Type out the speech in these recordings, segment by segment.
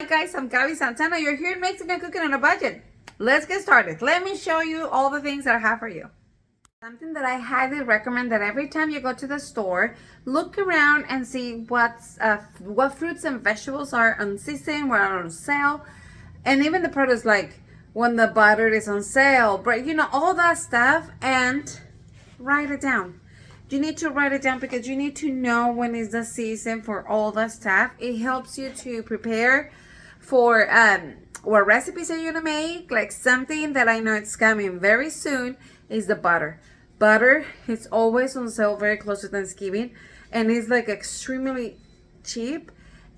Hi guys, I'm Gaby Santana. You're here in Mexican Cooking on a Budget. Let's get started. Let me show you all the things that I have for you. Something that I highly recommend that every time you go to the store, look around and see what fruits and vegetables are on season, what are on sale, and even the produce like when the butter is on sale, but all that stuff, and write it down. You need to write it down because you need to know when is the season for all the stuff. It helps you to prepare for what recipes are you gonna make. Like something that I know it's coming very soon is the butter. Butter is always on sale very close to Thanksgiving, and it's like extremely cheap.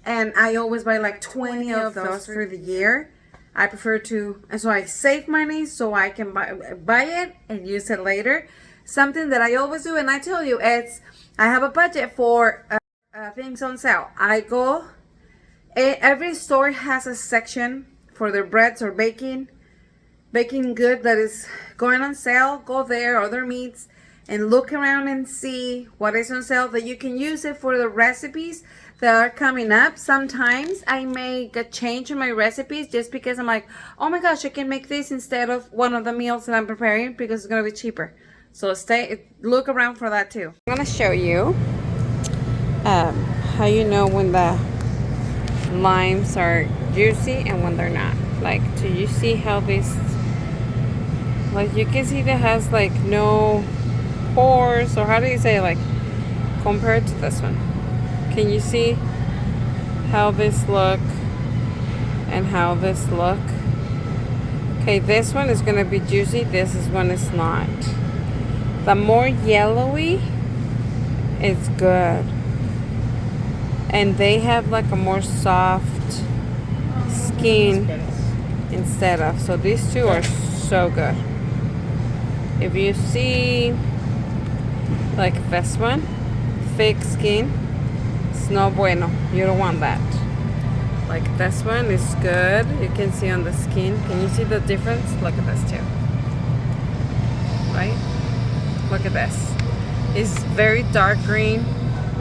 And I always buy like 20 of those for the year. I prefer to, and so I save money so I can buy it and use it later. Something that I always do, and I tell you, I have a budget for things on sale. Every store has a section for their breads or baking good that is going on sale. Go there, other meats, and look around and see what is on sale that you can use it for the recipes that are coming up. Sometimes I make a change in my recipes just because I'm like, oh my gosh, I can make this instead of one of the meals that I'm preparing because it's going to be cheaper. So look around for that too. I'm going to show you how you know when the limes are juicy and when they're not. Like, do you see how this, like you can see that has like no pores, or how do you say, like compared to this one? Can you see how this look and how this look? Okay, this one is going to be juicy. This is one is not. The more yellowy, it's good. And they have like a more soft skin instead of. So these two are so good. If you see like this one, thick skin, it's no bueno. You don't want that. Like this one is good. You can see on the skin. Can you see the difference? Look at this too. Right? Look at this. It's very dark green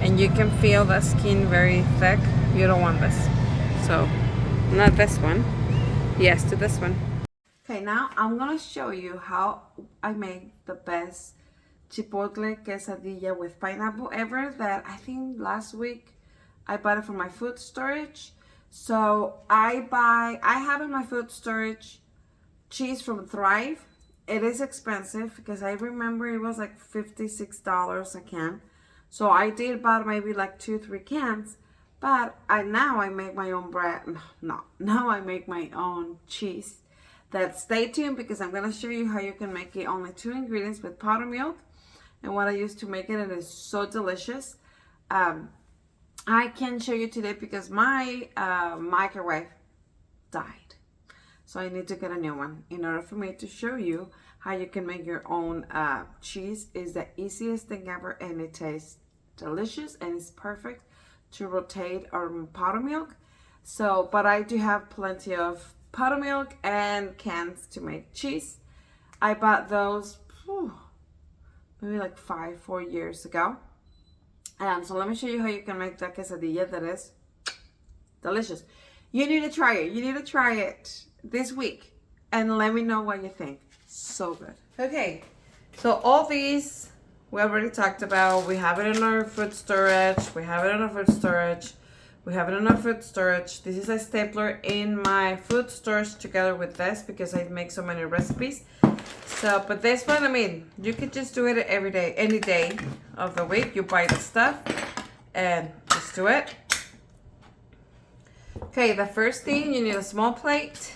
and you can feel the skin very thick. You don't want this. So, not this one. Yes to this one. Okay, now I'm gonna show you how I make the best Chipotle quesadilla with pineapple ever. That I think last week I bought it from my food storage. So I have in my food storage cheese from Thrive. It is expensive because I remember it was like $56 a can. So I did buy maybe like 2-3 cans. But now I make my own bread. Now I make my own cheese. Stay tuned because I'm going to show you how you can make it only 2 ingredients with powdered milk. And what I used to make it, and it's so delicious. I can show you today because my microwave died. So I need to get a new one in order for me to show you how you can make your own cheese. Is the easiest thing ever, and it tastes delicious and it's perfect to rotate our powdered milk. So, but I do have plenty of powdered milk and cans to make cheese. I bought those maybe like 4 years ago. So let me show you how you can make that quesadilla that is delicious. You need to try it. You need to try it this week and let me know what you think. So good. Okay, so all these we already talked about. We have it in our food storage. This is a stapler in my food storage together with this because I make so many recipes. So, but this one, I mean, you could just do it every day, any day of the week. You buy the stuff and just do it. Okay, the first thing, you need a small plate.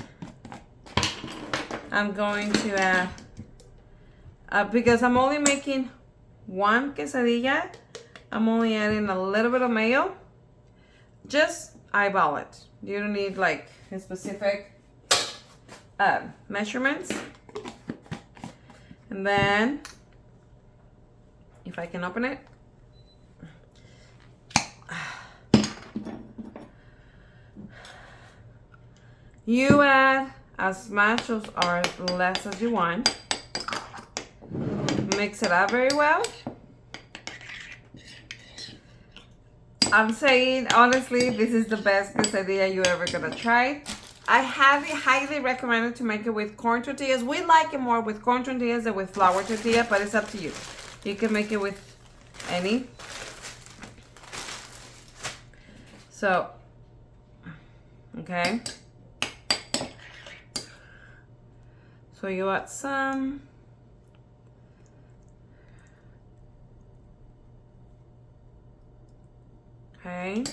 I'm going to add, because I'm only making one quesadilla, I'm only adding a little bit of mayo. Just eyeball it. You don't need like specific measurements. And then, if I can open it. You add as much or as less as you want. Mix it up very well. I'm saying, honestly, this is the best quesadilla you're ever gonna try. I highly recommend it to make it with corn tortillas. We like it more with corn tortillas than with flour tortilla, but it's up to you. You can make it with any. So, okay. So you add some. Okay.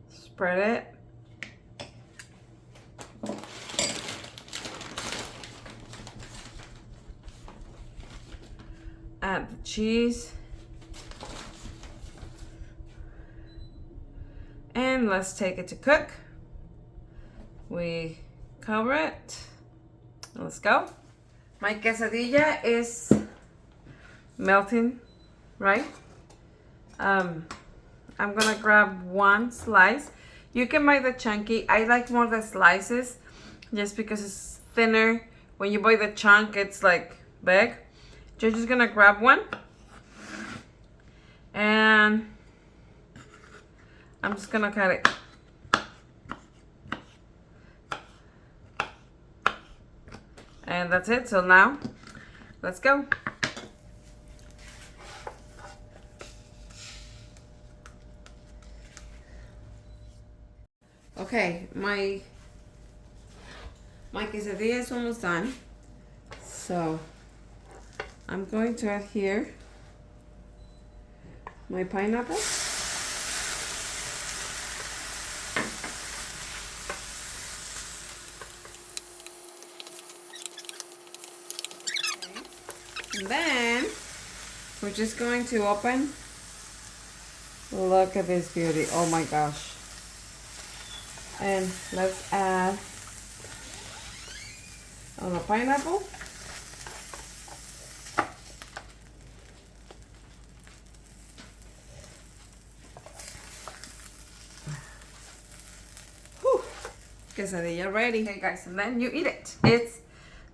Spread it. Add the cheese. And let's take it to cook. We cover it. Let's go. My quesadilla is melting, right? I'm gonna grab one slice. You can buy the chunky. I like more the slices just because it's thinner. When you buy the chunk, it's like big. You're just gonna grab one. And I'm just gonna cut it. And that's it. So now, let's go. Okay, my quesadilla is almost done. So I'm going to add here my pineapple. And then we're just going to open. Look at this beauty. Oh my gosh. And let's add on the pineapple. Whew. Quesadilla ready. Okay guys, and then you eat it. It's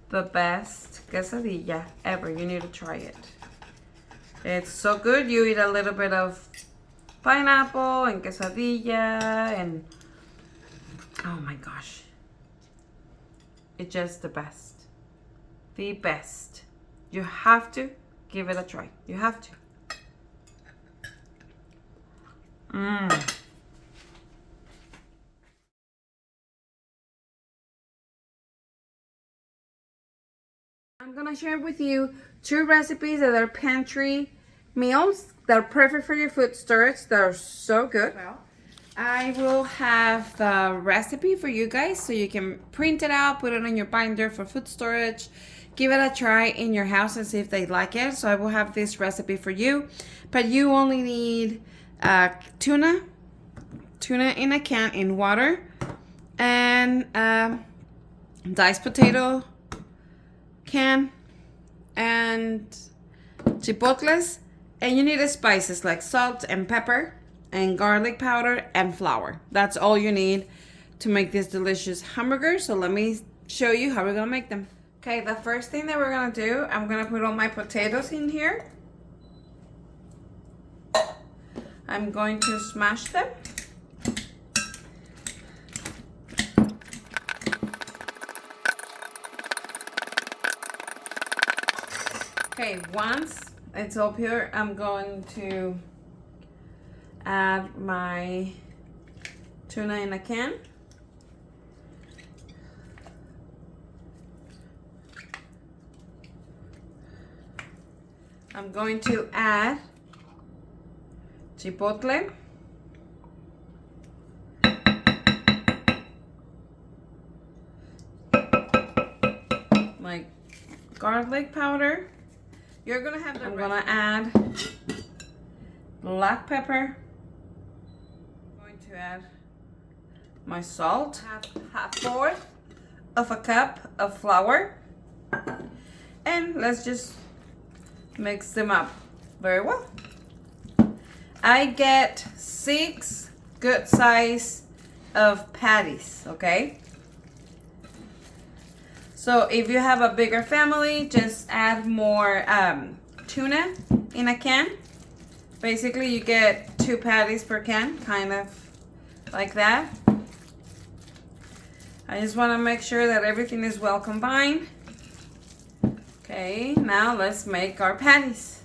the best quesadilla ever. You need to try it. It's so good. You eat a little bit of pineapple and quesadilla and oh my gosh. It's just the best. The best. You have to give it a try. You have to. I'm gonna share with you 2 recipes that are pantry meals that are perfect for your food storage. That are so good. Well, I will have the recipe for you guys so you can print it out, put it on your binder for food storage, give it a try in your house and see if they like it. So I will have this recipe for you, but you only need tuna in a can in water, and diced potato can, and chipotles, and you need spices like salt and pepper and garlic powder and flour. That's all you need to make this delicious hamburger. So let me show you how we're gonna make them. Okay, the first thing that we're gonna do, I'm gonna put all my potatoes in here. I'm going to smash them. Okay, once it's all pure, I'm going to add my tuna in a can. I'm going to add chipotle. My garlic powder. You're gonna have the I'm gonna add black pepper. I'm going to add my salt, half fourth of a cup of flour, and let's just mix them up very well. I get 6 good size of patties, okay? So if you have a bigger family, just add more tuna in a can. Basically, you get 2 patties per can, kind of like that. I just want to make sure that everything is well combined. Okay, now let's make our patties.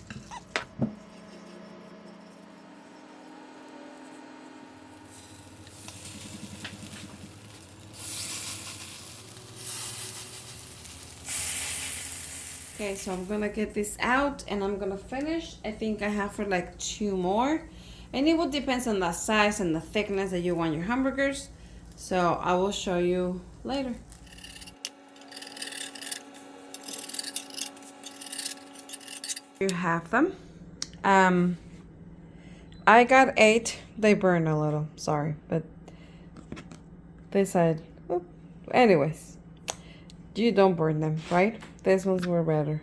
Okay, so I'm gonna get this out and I'm gonna finish. I think I have for like 2 more. And it will depend on the size and the thickness that you want your hamburgers. So I will show you later. You have them. I got 8. They burn a little, sorry, but they said, oh. Anyways, you don't burn them, right? These ones were better.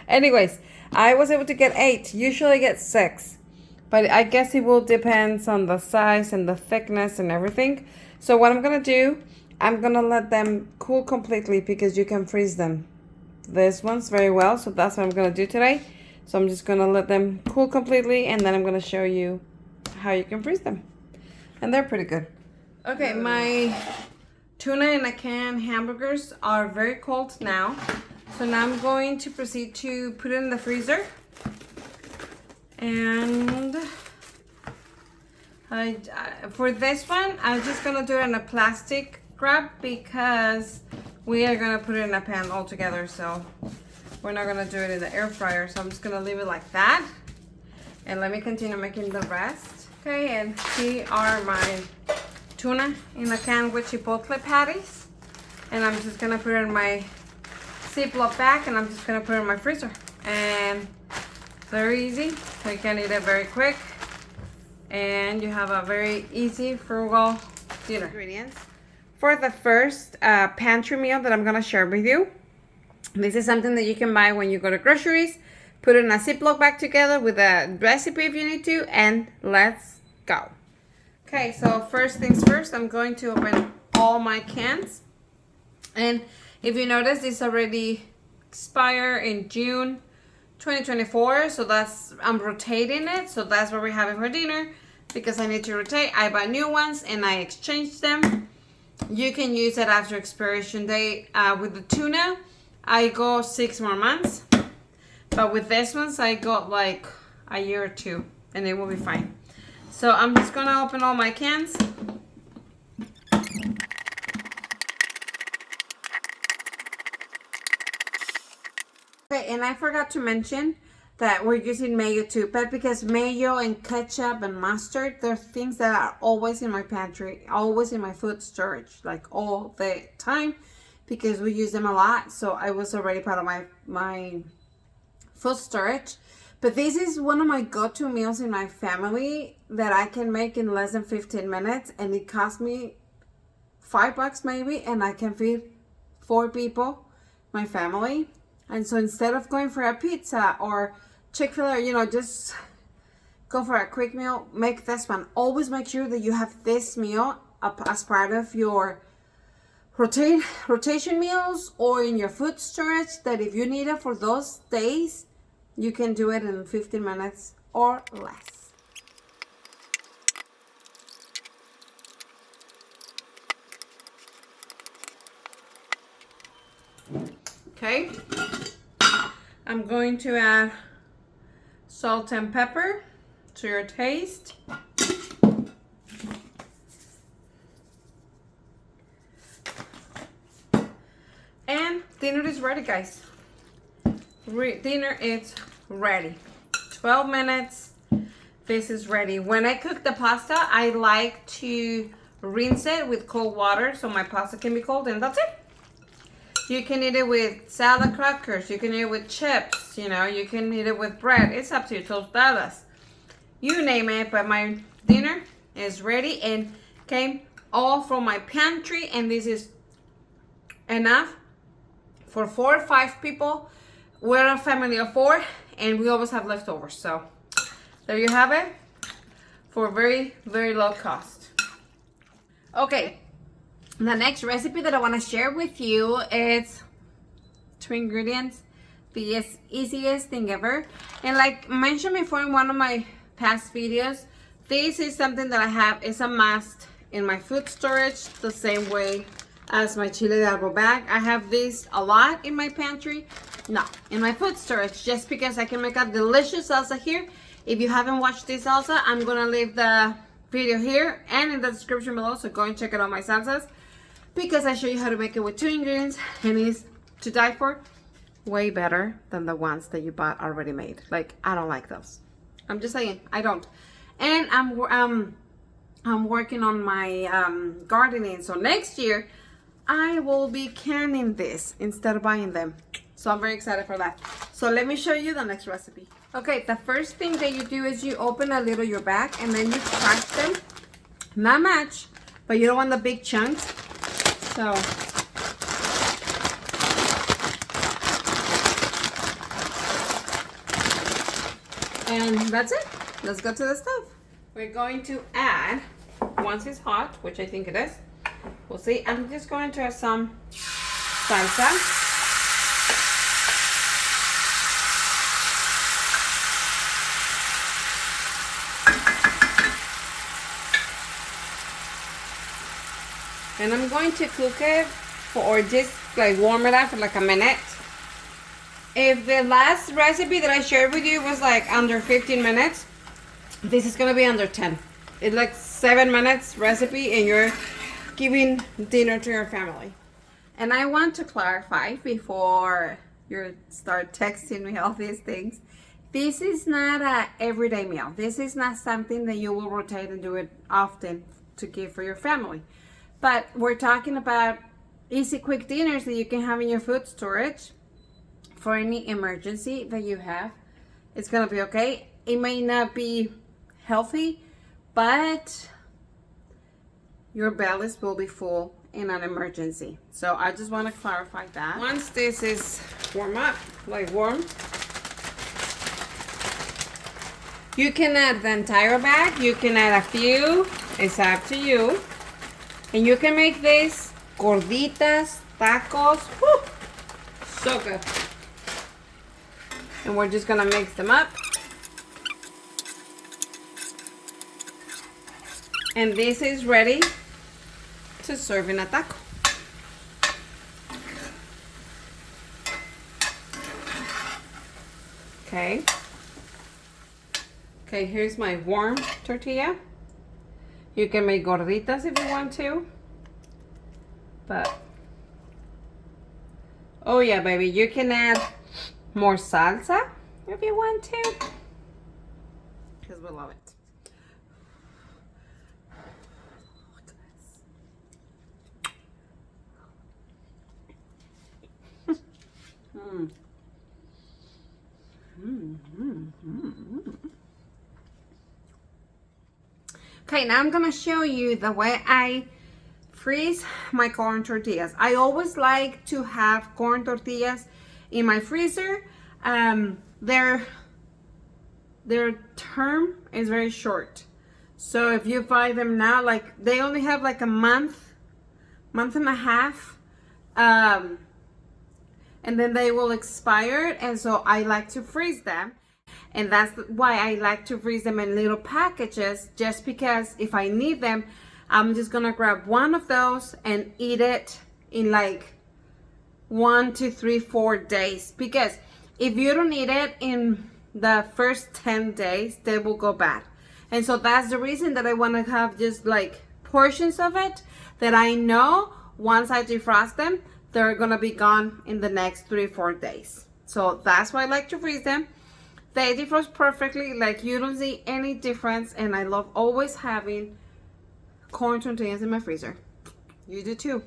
Anyways, I was able to get 8. Usually I get 6. But I guess it will depend on the size and the thickness and everything. So what I'm going to do, I'm going to let them cool completely because you can freeze them. This one's very well, so that's what I'm going to do today. So I'm just going to let them cool completely and then I'm going to show you how you can freeze them. And they're pretty good. Okay, my tuna in a can hamburgers are very cold now. So now I'm going to proceed to put it in the freezer. And for this one, I'm just gonna do it in a plastic wrap because we are gonna put it in a pan altogether. So we're not gonna do it in the air fryer. So I'm just gonna leave it like that. And let me continue making the rest. Okay, and here are my tuna in a can with chipotle patties. And I'm just gonna put it in my Ziploc bag and I'm just gonna put it in my freezer. And very easy, so you can eat it very quick. And you have a very easy frugal dinner. Ingredients for the first pantry meal that I'm gonna share with you. This is something that you can buy when you go to groceries. Put it in a Ziploc bag together with a recipe if you need to, and let's go. Okay, so first things first, I'm going to open all my cans. And if you notice, this already expired in June 2024, so that's, I'm rotating it, so that's what we're having for dinner because I need to rotate. I buy new ones and I exchange them. You can use it after expiration date. With the tuna, I go 6 more months, but with this ones, I got like a year or 2 and it will be fine. So I'm just gonna open all my cans. Okay, and I forgot to mention that we're using mayo too, but because mayo and ketchup and mustard, they're things that are always in my pantry, always in my food storage, like all the time, because we use them a lot. So I was already part of my food storage. But this is one of my go-to meals in my family that I can make in less than 15 minutes, and it cost me $5 maybe, and I can feed 4 people, my family. And so instead of going for a pizza or Chick-fil-A, you know, just go for a quick meal, make this one. Always make sure that you have this meal as part of your rotation meals or in your food storage, that if you need it for those days, you can do it in 15 minutes or less. Okay. I'm going to add salt and pepper to your taste. And dinner is ready, guys. Dinner is ready. 12 minutes. This is ready. When I cook the pasta, I like to rinse it with cold water so my pasta can be cold, and that's it. You can eat it with salad crackers. You can eat it with chips. You know, you can eat it with bread. It's up to you. Tostadas. You name it. But my dinner is ready and came all from my pantry. And this is enough for 4 or 5 people. We're a family of 4 and we always have leftovers. So there you have it for very, very low cost. Okay. The next recipe that I want to share with you is 2 ingredients, the easiest thing ever. And like mentioned before in one of my past videos, this is something that I have, is a must in my food storage, the same way as my chile de árbol bag. I have this a lot in my pantry, no, in my food storage, just because I can make a delicious salsa here. If you haven't watched this salsa, I'm gonna leave the video here and in the description below, so go and check it out, my salsas, because I show you how to make it with 2 ingredients, and it's to die for. Way better than the ones that you bought already made. Like, I don't like those. I'm just saying, I don't. And I'm working on my gardening, so next year I will be canning this instead of buying them. So I'm very excited for that. So let me show you the next recipe. Okay, the first thing that you do is you open a little your bag and then you crush them. Not much, but you don't want the big chunks. So and that's it. Let's go to the stove. We're going to add, once it's hot, which I think it is, we'll see. I'm just going to add some salsa. And I'm going to cook it for, or just like warm it up for like a minute. If the last recipe that I shared with you was like under 15 minutes, this is gonna be under 10. It's like 7 minutes recipe and you're giving dinner to your family. And I want to clarify before you start texting me all these things. This is not a everyday meal. This is not something that you will rotate and do it often to give for your family. But we're talking about easy, quick dinners that you can have in your food storage for any emergency that you have. It's gonna be okay. It may not be healthy, but your bellies will be full in an emergency. So I just want to clarify that. Once this is warm, you can add the entire bag. You can add a few. It's up to you. And you can make this gorditas, tacos. Woo! So good. And we're just gonna mix them up. And this is ready to serve in a taco. Okay. Okay, here's my warm tortilla. You can make gorditas if you want to. But, oh yeah, baby, you can add more salsa if you want to. Because we love it. Okay, now I'm gonna show you the way I freeze my corn tortillas. I always like to have corn tortillas in my freezer. Their term is very short. So if you buy them now, like they only have like a month and a half. And then they will expire, and so I like to freeze them. And that's why I like to freeze them in little packages, just because if I need them, I'm just gonna grab one of those and eat it in like 1 to 3, 4 days. Because if you don't eat it in the first 10 days, they will go bad. And so that's the reason that I want to have just like portions of it that I know once I defrost them, they're gonna be gone in the next 3 or 4 days. So that's why I like to freeze them. They defrost perfectly, like you don't see any difference, and I love always having corn tortillas in my freezer. You do too.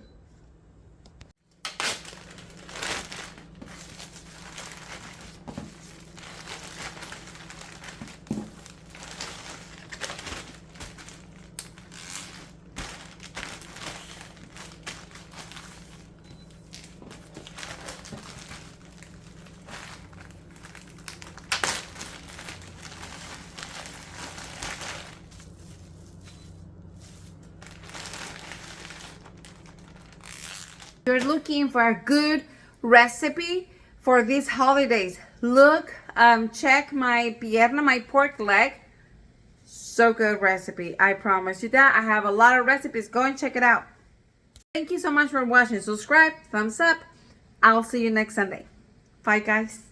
you're looking for a good recipe for these holidays, look, check my pierna, my pork leg. So good recipe. I promise you that. I have a lot of recipes. Go and check it out. Thank you so much for watching. Subscribe, thumbs up. I'll see you next Sunday. Bye, guys.